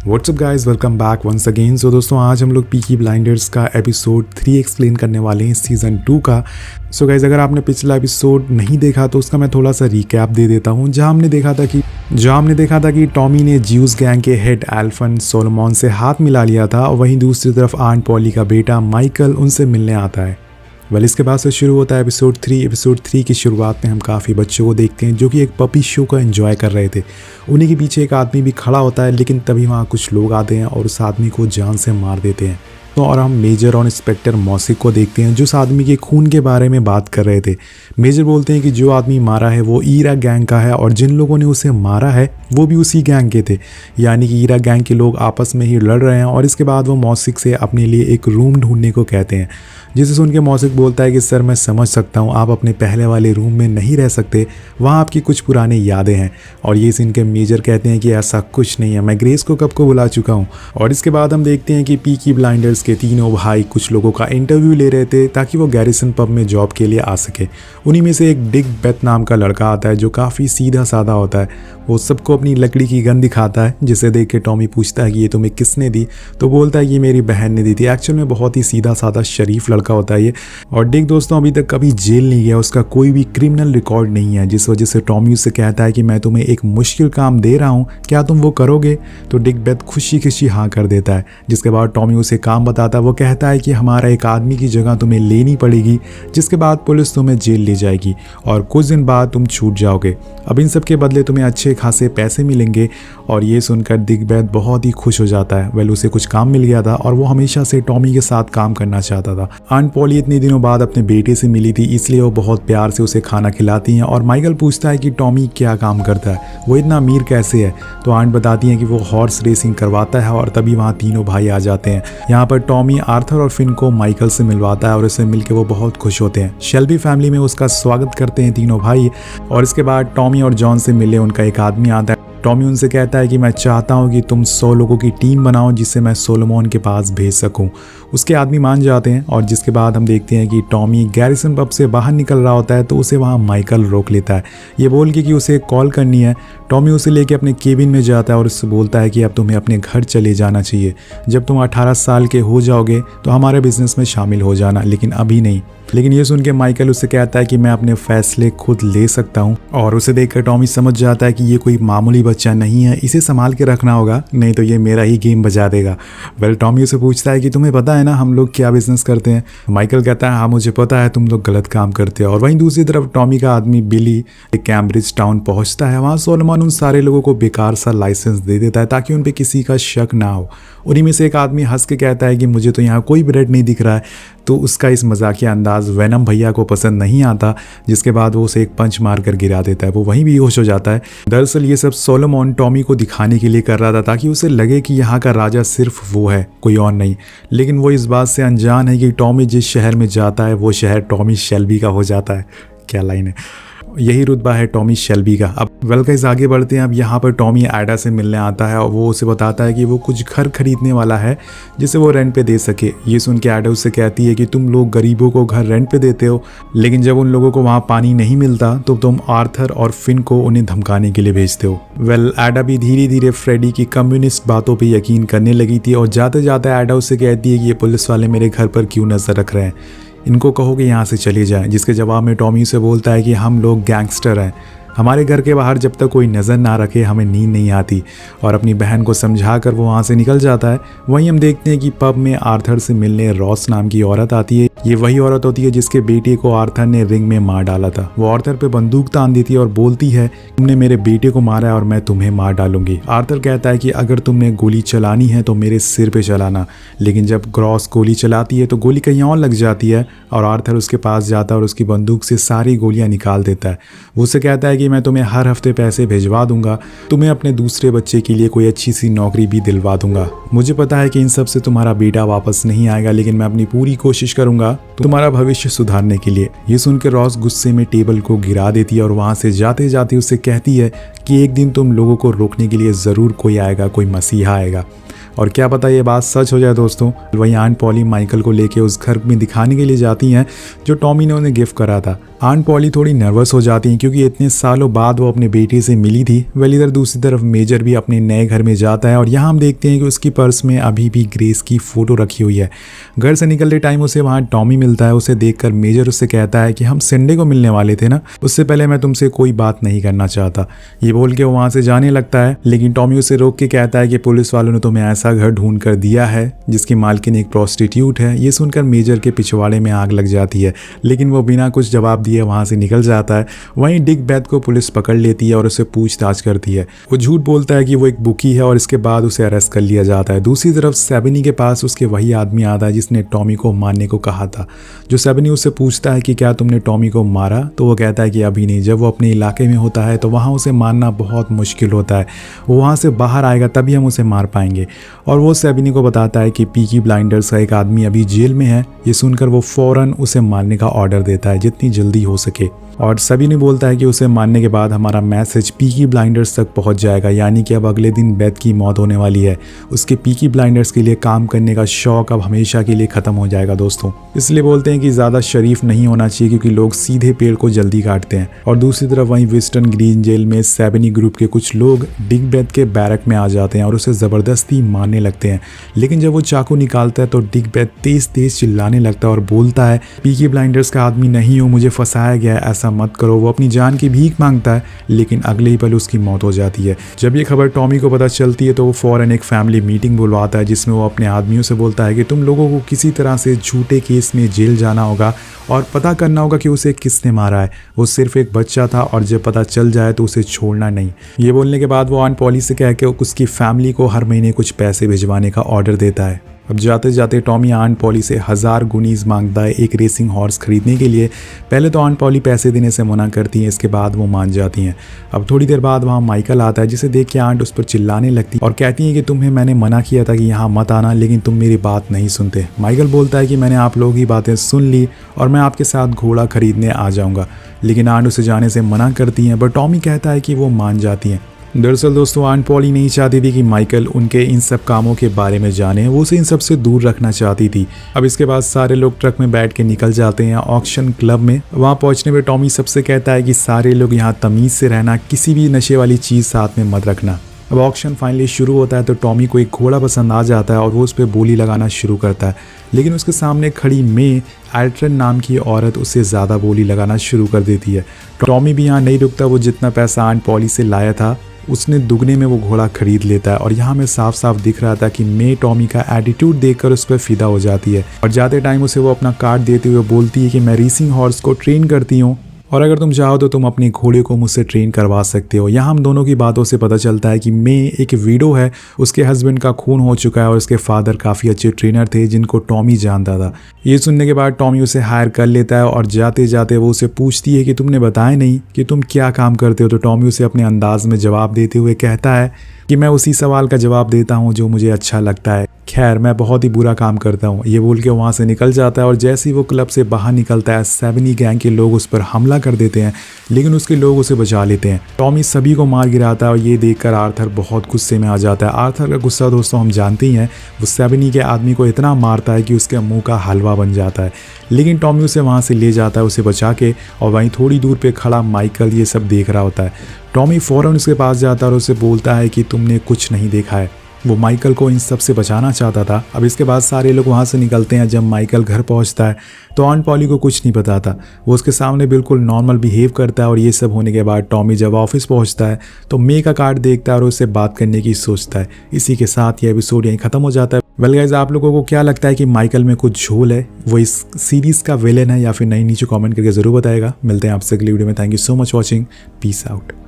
WhatsApp guys, welcome back once again. So दोस्तों, आज हम लोग पीकी ब्लाइंडर्स का एपिसोड 3 एक्सप्लेन करने वाले हैं सीज़न 2 का। सो गाइस, अगर आपने पिछला एपिसोड नहीं देखा तो उसका मैं थोड़ा सा रिकैप दे देता हूँ। जहाँ हमने देखा था कि टॉमी ने ज्यूस गैंग के हेड एल्फन सोलोमन से हाथ मिला लिया था, और वहीं दूसरी तरफ आंट पॉली का बेटा माइकल उनसे मिलने आता है। इसके बाद से शुरू होता है एपिसोड 3। एपिसोड 3 की शुरुआत में हम काफ़ी बच्चों को देखते हैं जो कि एक पपी शो का एंजॉय कर रहे थे। उन्हीं के पीछे एक आदमी भी खड़ा होता है, लेकिन तभी वहाँ कुछ लोग आते हैं और उस आदमी को जान से मार देते हैं। और हम मेजर और इंस्पेक्टर मौसिक को देखते हैं जो उस आदमी के खून के बारे में बात कर रहे थे। मेजर बोलते हैं कि जो आदमी मारा है वो ईरा गैंग का है, और जिन लोगों ने उसे मारा है वो भी उसी गैंग के थे, यानी कि ईरा गैंग के लोग आपस में ही लड़ रहे हैं। और इसके बाद वो मौसिक से अपने लिए एक रूम ढूंढने को कहते हैं, जिसे सुन के मौसिक बोलता है कि सर, मैं समझ सकता हूँ आप अपने पहले वाले रूम में नहीं रह सकते, वहाँ आपकी कुछ पुरानी यादें हैं। और ये सुन के मेजर कहते हैं कि ऐसा कुछ नहीं है, मैं ग्रेस को कब को बुला चुका हूँ। और इसके बाद हम देखते हैं कि पीकी ब्लाइंडर्स के तीनों भाई कुछ लोगों का इंटरव्यू ले रहे थे ताकि वो गैरिसन पब में जॉब के लिए आ सके। उन्हीं में से एक डिक बेथ नाम का लड़का आता है जो काफ़ी सीधा साधा होता है। वो सबको अपनी लकड़ी की गन दिखाता है, जिसे देख के टॉमी पूछता है कि ये तुम्हें किसने दी, तो बोलता है ये मेरी बहन ने दी थी। एक्चुअल में बहुत ही सीधा साधा शरीफ लड़का होता है ये। और डिक दोस्तों अभी तक कभी जेल नहीं गया, उसका कोई भी क्रिमिनल रिकॉर्ड नहीं है, जिस वजह से टॉमी उससे कहता है कि मैं तुम्हें एक मुश्किल काम दे रहा हूँ, क्या तुम वो करोगे। तो डिक बेथ खुशी खुशी हाँ कर देता है। जिसके बाद टॉमी उसे काम बताता है। वो कहता है कि हमारा एक आदमी की जगह तुम्हें लेनी पड़ेगी, जिसके बाद पुलिस तुम्हें जेल ले जाएगी और कुछ दिन बाद तुम छूट जाओगे। अब इन सब के बदले तुम्हें अच्छे खासे पैसे मिलेंगे। और ये सुनकर डिक बेथ बहुत ही खुश हो जाता है। उसे कुछ काम मिल गया था और वो हमेशा से टॉमी के साथ काम करना चाहता था। आंट पॉली इतने दिनों बाद अपने बेटे से मिली थी, इसलिए वो बहुत प्यार से उसे खाना खिलाती हैं। और माइकल पूछता है कि टॉमी क्या काम करता है, वो इतना अमीर कैसे है। तो आंट बताती हैं कि वो हॉर्स रेसिंग करवाता है। और तभी वहाँ तीनों भाई आ जाते हैं। यहाँ पर टॉमी आर्थर और फिन को माइकल से मिलवाता है और उससे मिलकर वो बहुत खुश होते हैं। शेल्बी फैमिली में उसका स्वागत करते हैं तीनों भाई। और इसके बाद टॉमी और जॉन से मिले उनका एक आदमी आता है। टॉमी उनसे कहता है कि मैं चाहता हूं कि तुम 100 लोगों की टीम बनाओ जिससे मैं सोलोमन के पास भेज सकूं। उसके आदमी मान जाते हैं। और जिसके बाद हम देखते हैं कि टॉमी गैरिसन पब से बाहर निकल रहा होता है, तो उसे वहां माइकल रोक लेता है, ये बोल के कि उसे कॉल करनी है। टॉमी उसे लेके अपने केबिन में जाता है और उससे बोलता है कि अब तुम्हें अपने घर चले जाना चाहिए। जब तुम 18 साल के हो जाओगे तो हमारे बिजनेस में शामिल हो जाना, लेकिन अभी नहीं। लेकिन ये सुन के माइकल उससे कहता है कि मैं अपने फैसले खुद ले सकता हूँ। और उसे देखकर टॉमी समझ जाता है कि ये कोई मामूली बच्चा नहीं है, इसे संभाल के रखना होगा, नहीं तो ये मेरा ही गेम बजा देगा। टॉमी उसे पूछता है कि तुम्हें पता है ना हम लोग क्या बिजनेस करते हैं। माइकल कहता है हाँ मुझे पता है, तुम लोग गलत काम करते हो। और वहीं दूसरी तरफ टॉमी का आदमी बिली कैम्ब्रिज टाउन पहुंचता है। वहाँ सोलोमन उन सारे लोगों को बेकार सा लाइसेंस दे देता है ताकि उन पर किसी का शक ना हो। उन्हीं में से एक आदमी हंस के कहता है कि मुझे तो यहाँ कोई ब्रेड नहीं दिख रहा है। तो उसका इस मजाकिया अंदाज वेनम भैया को पसंद नहीं आता, जिसके बाद वो उसे एक पंच मार कर गिरा देता है। वो वहीं बेहोश हो जाता है। दरअसल ये सब सोलोमन टॉमी को दिखाने के लिए कर रहा था ताकि उसे लगे कि यहाँ का राजा सिर्फ वो है, कोई और नहीं। लेकिन वो इस बात से अनजान है कि टॉमी जिस शहर में जाता है वो शहर टॉमी शेल्बी का हो जाता है। क्या लाइन है, यही रुतबा है टॉमी शेल्बी का। अब गाइस आगे बढ़ते हैं। अब यहाँ पर टॉमी एडा से मिलने आता है और वो उसे बताता है कि वो कुछ घर खरीदने वाला है जिसे वो रेंट पे दे सके। ये सुन के एडा उससे कहती है कि तुम लोग गरीबों को घर रेंट पे देते हो, लेकिन जब उन लोगों को वहाँ पानी नहीं मिलता तो तुम आर्थर और फिन को उन्हें धमकाने के लिए भेजते हो। एडा भी धीरे धीरे फ्रेडी की कम्युनिस्ट बातों पर यकीन करने लगी थी। और जाते जाते एडा उससे कहती है कि ये पुलिस वाले मेरे घर पर क्यों नजर रख रहे हैं, इनको कहो कि यहाँ से चले जाएं। जिसके जवाब में टॉमी से बोलता है कि हम लोग गैंगस्टर हैं, हमारे घर के बाहर जब तक कोई नज़र ना रखे हमें नींद नहीं आती। और अपनी बहन को समझाकर वो वहाँ से निकल जाता है। वहीं हम देखते हैं कि पब में आर्थर से मिलने रॉस नाम की औरत आती है। ये वही औरत होती है जिसके बेटे को आर्थर ने रिंग में मार डाला था। वो आर्थर पे बंदूक तान देती है और बोलती है तुमने मेरे बेटे को मारा है और मैं तुम्हें मार डालूंगी। आर्थर कहता है कि अगर तुमने गोली चलानी है तो मेरे सिर पे चलाना। लेकिन जब ग्रॉस गोली चलाती है तो गोली कहीं और लग जाती है और आर्थर उसके पास जाता है और उसकी बंदूक से सारी गोलियां निकाल देता है। वो उससे कहता है कि मैं तुम्हें हर हफ्ते पैसे भिजवा दूंगा, तुम्हें अपने दूसरे बच्चे के लिए कोई अच्छी सी नौकरी भी दिलवा दूंगा। मुझे पता है कि इन सब से तुम्हारा बेटा वापस नहीं आएगा, लेकिन मैं अपनी पूरी कोशिश करूंगा तुम्हारा भविष्य सुधारने के लिए। ये सुनकर रॉस गुस्से में टेबल को गिरा देती है और वहां से जाते जाते उससे कहती है कि एक दिन तुम लोगों को रोकने के लिए जरूर कोई आएगा, कोई मसीहा आएगा। और क्या पता ये बात सच हो जाए दोस्तों। वहीं आंट पॉली माइकल को लेके उस घर में दिखाने के लिए जाती हैं जो टॉमी ने उन्हें गिफ्ट करा था। आंट पॉली थोड़ी नर्वस हो जाती हैं क्योंकि इतने सालों बाद वो अपने बेटे से मिली थी। वेल इधर दूसरी तरफ मेजर भी अपने नए घर में जाता है और यहाँ हम देखते हैं कि उसकी पर्स में अभी भी ग्रेस की फोटो रखी हुई है। घर से निकलते टाइम उसे वहाँ टॉमी मिलता है। उसे देखकर मेजर उससे कहता है कि हम संडे को मिलने वाले थे ना, उससे पहले मैं तुमसे कोई बात नहीं करना चाहता। ये बोल के वो वहाँ से जाने लगता है, लेकिन टॉमी उसे रोक के कहता है कि पुलिस वालों ने तुम्हें ऐसा घर ढूंढ कर दिया है जिसकी मालकिन एक प्रोस्टिट्यूट है। ये सुनकर मेजर के पिछवाड़े में आग लग जाती है, लेकिन वो बिना कुछ जवाब दिए वहाँ से निकल जाता है। वहीं डिक बेथ को पुलिस पकड़ लेती है और उसे पूछताछ करती है। वो झूठ बोलता है कि वो एक बुकी है और इसके बाद उसे अरेस्ट कर लिया जाता है। दूसरी तरफ सेबनी के पास उसके वही आदमी आता है जिसने टॉमी को मारने को कहा था। जो सेबनी उससे पूछता है कि क्या तुमने टॉमी को मारा, तो वो कहता है कि अभी नहीं। जब वो अपने इलाके में होता है तो वहाँ उसे मारना बहुत मुश्किल होता है। वो वहाँ से बाहर आएगा तभी हम उसे मार पाएंगे। और वो सेबनी को बताता है कि पीकी ब्लाइंडर्स का एक आदमी अभी जेल में है। ये सुनकर वो फौरन उसे मारने का ऑर्डर देता है जितनी जल्दी हो सके। और सभी ने बोलता है कि उसे मारने के बाद हमारा मैसेज पीकी ब्लाइंडर्स तक पहुंच जाएगा, यानी कि अब अगले दिन बेथ की मौत होने वाली है। उसके पीकी ब्लाइंडर्स के लिए काम करने का शौक अब हमेशा के लिए खत्म हो जाएगा दोस्तों। इसलिए बोलते हैं कि ज़्यादा शरीफ नहीं होना चाहिए क्योंकि लोग सीधे पेड़ को जल्दी काटते हैं। और दूसरी तरफ वहीं विस्टन ग्रीन जेल में सेबनी ग्रुप के कुछ लोग डिक बेथ के बैरक में आ जाते हैं और उसे ज़बरदस्ती मारने लगते हैं। लेकिन जब वो चाकू निकालता है तो डिक बेथ तेज तेज चिल्लाने लगता है और बोलता है पीकी ब्लाइंडर्स का आदमी नहीं हूँ, मुझे फंसाया गया है, ऐसा मत करो। वो अपनी जान की भीख मांगता है, लेकिन अगले ही पल उसकी मौत हो जाती है। जब ये खबर टॉमी को पता चलती है तो वो फौरन एक फैमिली मीटिंग बुलवाता है जिसमें वो अपने आदमियों से बोलता है कि तुम लोगों को किसी तरह से झूठे केस में जेल जाना होगा और पता करना होगा कि उसे किसने मारा है। वो सिर्फ एक बच्चा था और जब पता चल जाए तो उसे छोड़ना नहीं। ये बोलने के बाद वो आंट पॉली से कह के उसकी फैमिली को हर महीने कुछ पैसे भिजवाने का ऑर्डर देता है। अब जाते जाते टॉमी आंट पॉली से 1000 गुनीज मांगता है एक रेसिंग हॉर्स खरीदने के लिए। पहले तो आंट पॉली पैसे देने से मना करती हैं, इसके बाद वो मान जाती हैं। अब थोड़ी देर बाद वहाँ माइकल आता है जिसे देख के आंट उस पर चिल्लाने लगती और कहती है कि तुम्हें मैंने मना किया था कि यहाँ मत आना, लेकिन तुम मेरी बात नहीं सुनते। माइकल बोलता है कि मैंने आप लोगों की बातें सुन ली और मैं आपके साथ घोड़ा खरीदने आ जाऊँगा, लेकिन आंट उसे जाने से मना करती हैं। बट टॉमी कहता है कि वो मान जाती हैं। दरअसल दोस्तों आंट पॉली नहीं चाहती थी कि माइकल उनके इन सब कामों के बारे में जाने, वो उसे इन सब से दूर रखना चाहती थी। अब इसके बाद सारे लोग ट्रक में बैठ के निकल जाते हैं ऑक्शन क्लब में। वहाँ पहुँचने पे टॉमी सबसे कहता है कि सारे लोग यहाँ तमीज़ से रहना, किसी भी नशे वाली चीज़ साथ में मत रखना। अब ऑक्शन फाइनली शुरू होता है तो टॉमी को एक घोड़ा पसंद आ जाता है और वो उस पर बोली लगाना शुरू करता है, लेकिन उसके सामने खड़ी मे एल्ट्रन नाम की औरत उससे ज़्यादा बोली लगाना शुरू कर देती है। टॉमी भी यहाँ नहीं रुकता, वो जितना पैसा आंट पॉली से लाया था उसने दुगने में वो घोड़ा खरीद लेता है। और यहाँ में साफ साफ दिख रहा था कि मे टॉमी का एटीट्यूड देखकर उस पर फिदा हो जाती है और जाते टाइम उसे वो अपना कार्ड देते हुए बोलती है कि मैं रेसिंग हॉर्स को ट्रेन करती हूँ और अगर तुम चाहो तो तुम अपने घोड़े को मुझसे ट्रेन करवा सकते हो। यहाँ हम दोनों की बातों से पता चलता है कि मे एक विडो है, उसके हस्बैंड का खून हो चुका है और उसके फादर काफ़ी अच्छे ट्रेनर थे जिनको टॉमी जानता था। ये सुनने के बाद टॉमी उसे हायर कर लेता है और जाते जाते वो उसे पूछती है कि तुमने बताया नहीं कि तुम क्या काम करते हो। तो टॉमी उसे अपने अंदाज में जवाब देते हुए कहता है कि मैं उसी सवाल का जवाब देता हूँ जो मुझे अच्छा लगता है, खैर मैं बहुत ही बुरा काम करता हूँ। ये बोल के वहाँ से निकल जाता है और जैसे ही वो क्लब से बाहर निकलता है सेबनी गैंग के लोग उस पर हमला कर देते हैं, लेकिन उसके लोग उसे बचा लेते हैं। टॉमी सभी को मार गिराता है और ये देखकर आर्थर बहुत गुस्से में आ जाता है। आर्थर का गुस्सा दोस्तों हम जानते ही हैं, वो सेबनी के आदमी को इतना मारता है कि उसके मुंह का हलवा बन जाता है। लेकिन टॉमी उसे वहाँ से ले जाता है उसे बचा के, और वहीं थोड़ी दूर पर खड़ा माइकल ये सब देख रहा होता है। टॉमी फ़ौरन उसके पास जाता है और उसे बोलता है कि तुमने कुछ नहीं देखा है। वो माइकल को इन सब से बचाना चाहता था। अब इसके बाद सारे लोग वहाँ से निकलते हैं। जब माइकल घर पहुँचता है तो आंट पॉली को कुछ नहीं पता था, वो उसके सामने बिल्कुल नॉर्मल बिहेव करता है। और ये सब होने के बाद टॉमी जब ऑफिस पहुँचता है तो मे का कार्ड देखता है और उससे बात करने की सोचता है। इसी के साथ ये एपिसोड यहीं ख़त्म हो जाता है। वेल गाइस, आप लोगों को क्या लगता है कि माइकल में कुछ झोल है, वो इस सीरीज़ का विलेन है या फिर नहीं? नीचे कॉमेंट करके ज़रूर बताएगा। मिलते हैं आपसे अगली वीडियो में। Thank you so much watching, peace out.